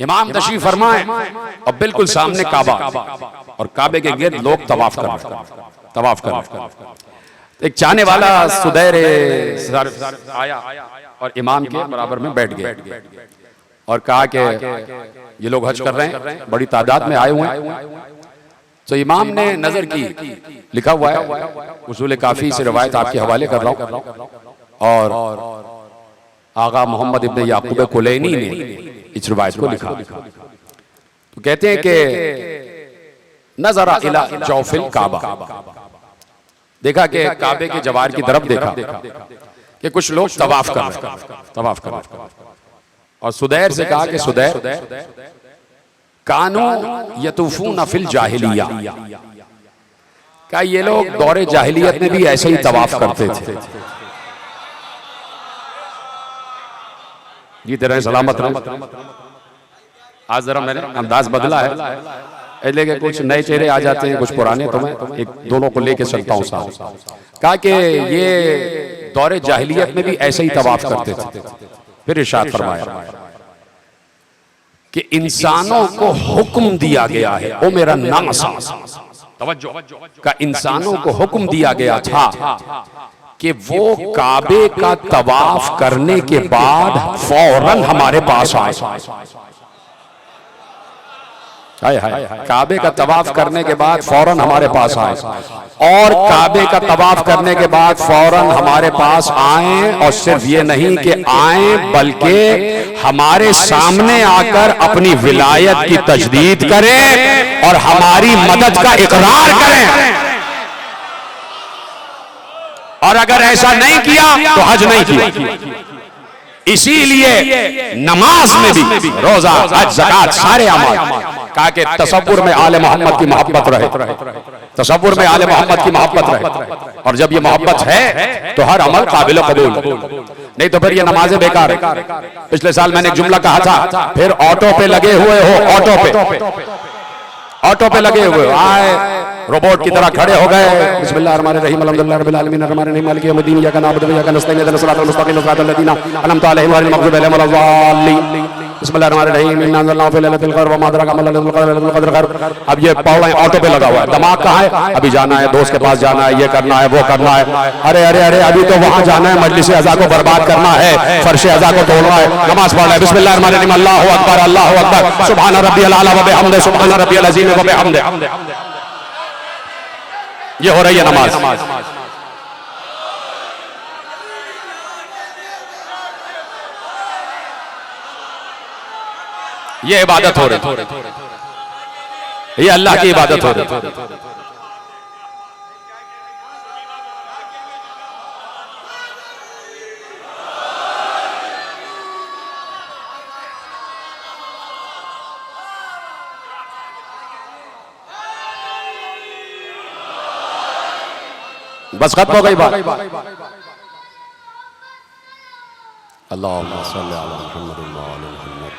इमाम तशरीफ फरमाए और बिल्कुल सामने काबा और काबे के गिर्द लोग तवाफ कर एक चाहने वाला सुदैर आया और इमाम के बराबर में बैठ गए और कहा कि ये लोग हज कर रहे हैं, बड़ी तादाद में आए हुए हैं। तो इमाम ने नजर की, लिखा हुआ है उसूल काफी से रिवायत आपके हवाले कर रहा हूं, और आगा मोहम्मद इब्न याकूब कुलैनी ने इस रिवायत को लिखा। तो कहते हैं कि नजरा इला जौफिल काबा, देखा कि काबे के जवार की तरफ देखा कि कुछ लोग तवाफ कर और सुदैर से कहा कि सुदैर कानू यतूफून फिल जाहिलिया, क्या ये लोग दौरे जाहिलियत में भी ऐसे ही तवाफ करते थे? जी तेरा सलामत रहे। आज जरा मैंने अंदाज बदला है, इसलिए कि कुछ नए चेहरे आ जाते हैं, कुछ पुराने, तो मैं एक दोनों को लेके चलता हूँ साथ। कहा कि ये दौरे जाहिलियत में भी ऐसे ही तवाफ करते थे। फिर इरशाद फरमाया कि इंसानों को हुक्म दिया गया है, ओ मेरा नासा, तवज्जो का इंसानों को हुक्म दिया गया था कि वो काबे का तवाफ करने के बाद फौरन हमारे पास आए। काबे का तवाफ करने के बाद फौरन हमारे पास आए, और काबे का तवाफ करने के बाद फौरन हमारे पास आए, और सिर्फ ये नहीं कि आए बल्कि हमारे सामने आकर अपनी विलायत की तजदीद करें और हमारी मदद का इकरार करें। और अगर ऐसा नहीं किया तो हज नहीं किया। इसीलिए नमाज में भी, रोजा, हज, ज़कात, सारे अमाल, कहा कि तसव्वुर में आले मोहम्मद की मोहब्बत रहे, तसव्वुर में आले मोहम्मद की मोहब्बत रहे। और जब ये मोहब्बत है तो हर अमल काबिल कबूल, नहीं तो फिर ये नमाजें बेकार है। पिछले साल मैंने एक जुमला कहा था, फिर ऑटो पे लगे हुए हो, ऑटो पे लगे हुए आए रोबोट की तरह खड़े हो गए। बिस्मिल्लाहिर्रहमानिर्रहीम, अल्हम्दुलिल्लाहि रब्बिल आलमीन, अर्रहमानिर्रहीम, मालिकि यौमिद्दीन, इय्याका नअबुदु व इय्याका नस्तईन, इहदिना सिरातल मुस्तक़ीम, सिरातल लज़ीना अनअमता अलैहिम गैरिल मग़ज़ूबि अलैहिम वलद्दाल्लीन। बिस्मिल्लाहिर्रहमानिर्रहीम, इन्ना अंज़लनाहु फी लैलतिल क़द्र वमा अदराका मा लैलतुल क़द्र। अब ये पौड़ा ऑटो पे लगा हुआ है, दिमाग कहाँ है? अभी जाना है, दोस्त के पास जाना है, ये करना है, वो करना है। अरे अरे अरे, अभी तो वहां जाना है, मजलिस अज़ा को बर्बाद करना है, फर्श अज़ा को तोड़ना है, नमाज पढ़ना है। बिस्मिल्लाहिर्रहमानिर्रहीम, अल्लाहु अकबर, अल्लाहु अकबर, सुब्हान रब्बियल आला व बिहम्दिही, सुब्हान रब्बियल अज़ीम व बिहम्दिही। ये हो रही है नमाज। ये इबादत हो रही, ये अल्लाह की इबादत हो रही। बस खत्म हो गई बात। अल्लाहुम्मा सल्ली अला मुहम्मद व आले मुहम्मद।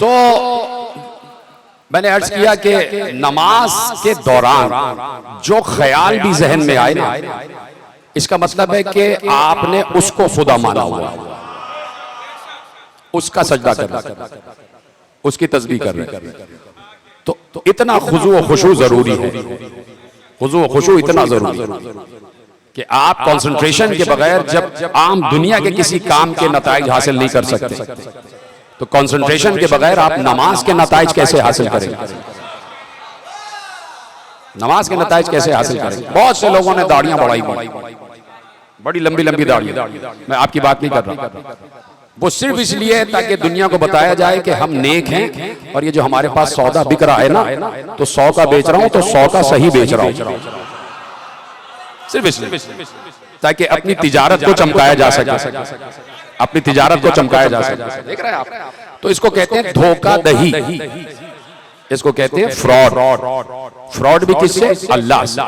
तो मैंने अर्ज किया कि नमाज के दौरान जो ख्याल भी जहन में आए ना, इसका मतलब है कि आपने उसको खुदा माना हुआ, उसका सजदा करना, उसकी तस्बीह करना। तो इतना खुजू व खुशू जरूरी है, खुजू व खुशू इतना जरूरी है कि आप कंसंट्रेशन के बगैर जब आम दुनिया के किसी काम के नताइज हासिल नहीं कर सकते, तो कंसंट्रेशन के बगैर आप नमाज के नताइज कैसे हासिल करेंगे? नमाज के नताइज कैसे हासिल करेंगे? बहुत से लोगों ने दाढ़ियां बढ़ाई हुई, बड़ी लंबी लंबी दाढ़ियां, मैं आपकी बात नहीं कर रहा, वो सिर्फ इसलिए ताकि दुनिया को बताया जाए कि हम नेक हैं, और ये जो हमारे पास सौदा बिक रहा है ना, तो 100 का बेच रहा हूं तो 100 का सही बेच रहा हूं, सिर्फ इसलिए ताकि अपनी तिजारत को चमकाया जा सके, अपनी तिजारत को चमकाया जा सके। देख रहे हैं आप? तो इसको कहते हैं धोखाधड़ी, इसको कहते हैं फ्रॉड। फ्रॉड भी किससे? अल्लाह से,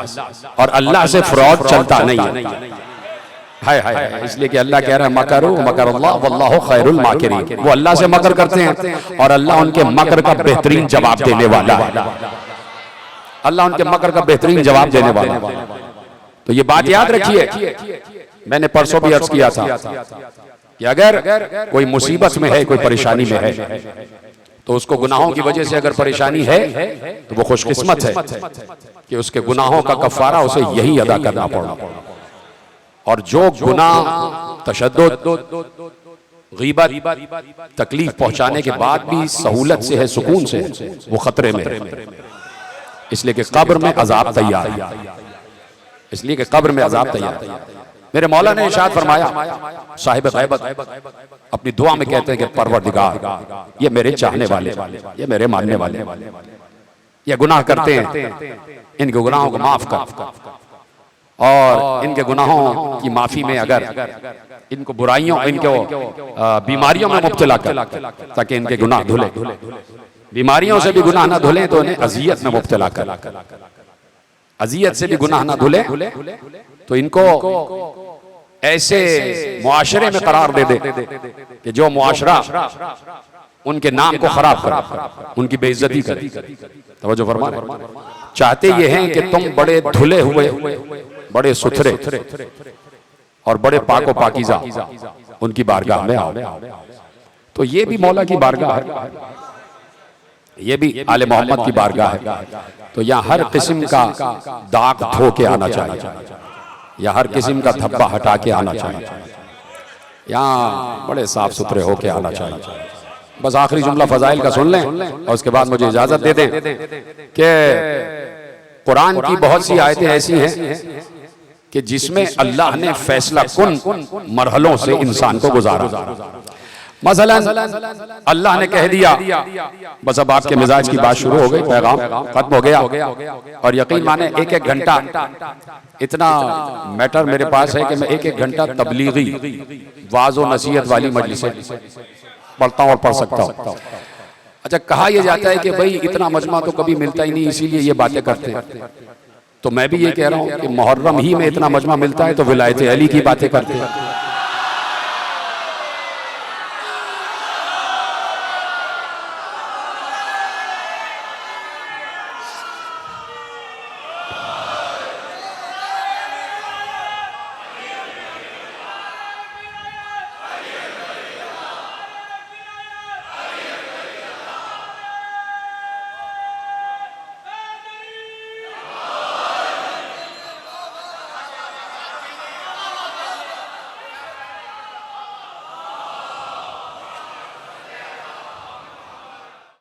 और अल्लाह से फ्रॉड चलता नहीं है। हाय हाय, इसलिए कि अल्लाह कह रहा है मकरू मकरुल्लाह वल्लाहु खैरुल माकिरीन। वो अल्लाह से मकर करते हैं और अल्लाह उनके मकर का बेहतरीन जवाब देने वाला है। अल्लाह उनके मकर का बेहतरीन जवाब देने वाला है। तो ये बात याद रखिए, मैंने परसों भी अर्ज किया था कि अगर कोई मुसीबत में है, कोई परेशानी में है, तो उसको गुनाहों की वजह से अगर परेशानी है तो वो खुशकिस्मत है कि उसके गुनाहों का कफारा उसे यही अदा करना पड़ा। और जो गुनाह तशद्दुद, गीबत, तकलीफ पहुंचाने के बाद भी सहूलत से है, सुकून से है, वो खतरे में है। इसलिए कि कब्र में अजाब तैयार है, इसलिए कि कब्र में अजाब तैयार है। मेरे मौला ने इरशाद फरमाया, साहिब गैबत अपनी दुआ में कहते हैं कि परवरदिगार, ये मेरे चाहने वाले, ये मेरे मानने वाले, ये गुनाह करते हैं, इनके गुनाहों को माफ कर, और इनके गुनाहों की माफी में अगर इनको बुराइयों, इनको बीमारियों में मुब्तला कर, ताकि इनके गुनाह धुले, बीमारियों से भी गुनाह ना धुले तो इन्हें अजियत में मुब्तला कर, अजियत से भी गुनाह ना धुले तो इनको ऐसे मुआशरे में करार दे दे कि जो मुआशरा उनके नाम को खराब करे, उनकी बेइज्जती करे। तवज्जो फरमा। चाहते ये हैं कि तुम बड़े धुले हुए, बड़े सुथरे और बड़े पाको पाकीज़ा उनकी बारगाह में आओ। तो ये भी मौला की बारगाह है, ये भी आले मोहम्मद की बारगाह है। तो यहाँ हर किस्म का दाग धो के आना चाहिए, या हर किस्म का धब्बा हटा के आना चाहिए, यहाँ बड़े साफ सुथरे होके आना चाहिए। बस आखिरी जुमला फजाइल का सुन लें और उसके बाद मुझे इजाजत दे दें कि कुरान की बहुत सी आयतें ऐसी हैं कि जिसमें अल्लाह ने फैसला कुन मरहलों से इंसान को गुजारा। मसलन अल्लाह ने कह दिया, बस अब आपके मिजाज की बात शुरू हो गई, पैगाम खत्म हो गया, और यकीन माने एक एक घंटा इतना मैटर मेरे पास है कि मैं एक एक घंटा तबलीगी वाज़ व नसीहत वाली मजलिसें पढ़ता हूँ और पढ़ सकता हूँ। अच्छा, कहा यह जाता है कि भाई इतना मजमा तो कभी मिलता ही नहीं, इसीलिए ये बातें करते हैं। तो मैं भी ये कह रहा हूँ कि मुहर्रम ही में इतना मजमा मिलता है तो विलायत अली की बातें करते हैं।